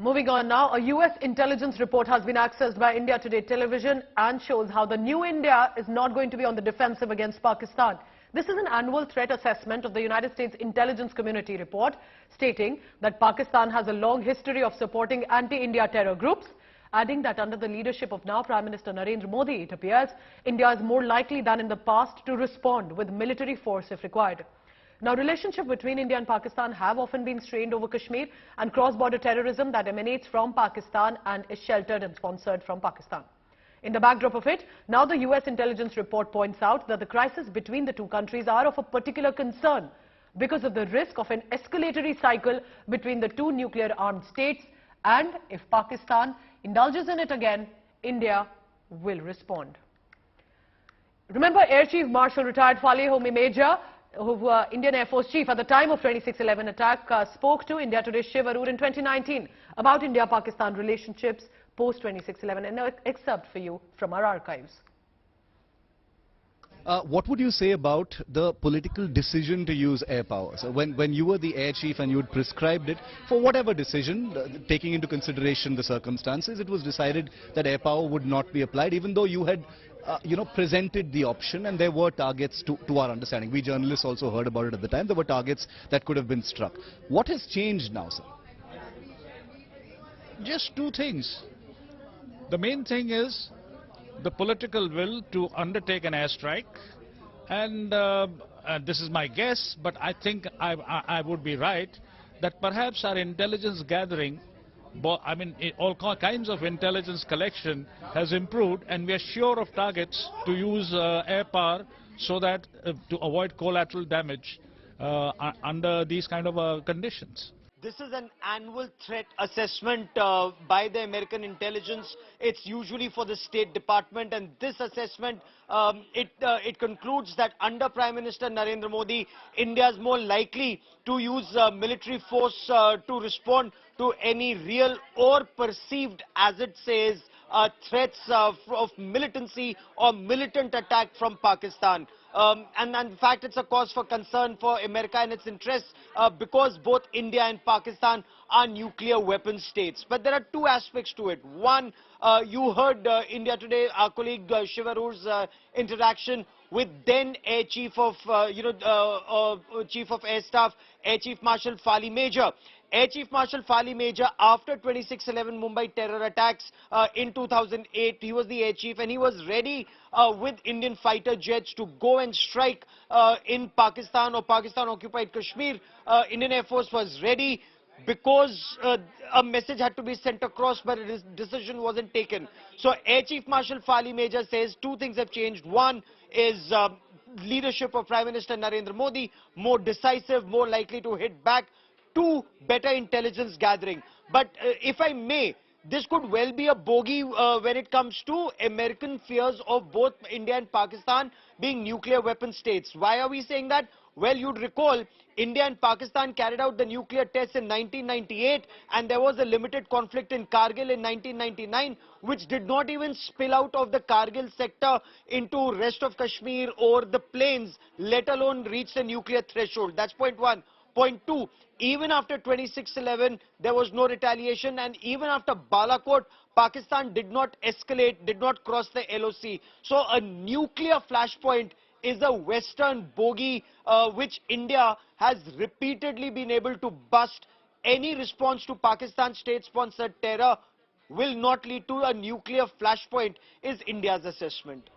Moving on now, a US intelligence report has been accessed by India Today television and shows how the new India is not going to be on the defensive against Pakistan. This is an annual threat assessment of the United States intelligence community report stating that Pakistan has a long history of supporting anti-India terror groups, adding that under the leadership of now Prime Minister Narendra Modi, it appears India is more likely than in the past to respond with military force if required. Now, relationship between India and Pakistan have often been strained over Kashmir and cross-border terrorism that emanates from Pakistan and is sheltered and sponsored from Pakistan. In the backdrop of it, now the US intelligence report points out that the crisis between the two countries are of a particular concern because of the risk of an escalatory cycle between the two nuclear-armed states, and if Pakistan indulges in it again, India will respond. Remember Air Chief Marshal retired Fali Homi Major, who Indian Air Force Chief at the time of 26/11 attack, spoke to India Today's Shiv Arur in 2019 about India-Pakistan relationships post 26/11. An excerpt for you from our archives. What would you say about the political decision to use air power? So when you were the air chief and you had prescribed it, for whatever decision, taking into consideration the circumstances, it was decided that air power would not be applied, even though you had presented the option and there were targets to our understanding. We journalists also heard about it at the time. There were targets that could have been struck. What has changed now, sir? Just two things. The main thing is the political will to undertake an airstrike, and this is my guess, but I think I would be right, that perhaps our intelligence gathering, all kinds of intelligence collection has improved, and we are sure of targets to use air power so that to avoid collateral damage under these kind of conditions. This is an annual threat assessment by the American intelligence. It's usually for the State Department, and this assessment, it concludes that under Prime Minister Narendra Modi, India is more likely to use military force to respond to any real or perceived, as it says, threats of militancy or militant attack from Pakistan. And in fact, it's a cause for concern for America and its interests because both India and Pakistan are nuclear weapon states. But there are two aspects to it. One, you heard India Today, our colleague Shiv Arur's interaction with then Air Chief of, Chief of Air Staff, Air Chief Marshal Fali Major. Air Chief Marshal Fali Major, after 26/11 Mumbai terror attacks in 2008, he was the Air Chief and he was ready with Indian fighter jets to go and strike in Pakistan or Pakistan-occupied Kashmir. Indian Air Force was ready because a message had to be sent across, but a decision wasn't taken. So Air Chief Marshal Fali Major says two things have changed. One is leadership of Prime Minister Narendra Modi, more decisive, more likely to hit back. Two, better intelligence gathering. But if I may, this could well be a bogey when it comes to American fears of both India and Pakistan being nuclear weapon states. Why are we saying that? Well, you'd recall India and Pakistan carried out the nuclear tests in 1998, and there was a limited conflict in Kargil in 1999, which did not even spill out of the Kargil sector into rest of Kashmir or the plains, let alone reach the nuclear threshold. That's point one. Point two, even after 26/11, there was no retaliation, and even after Balakot, Pakistan did not escalate, did not cross the LOC. So a nuclear flashpoint is a Western bogey which India has repeatedly been able to bust. Any response to Pakistan state-sponsored terror will not lead to a nuclear flashpoint, is India's assessment.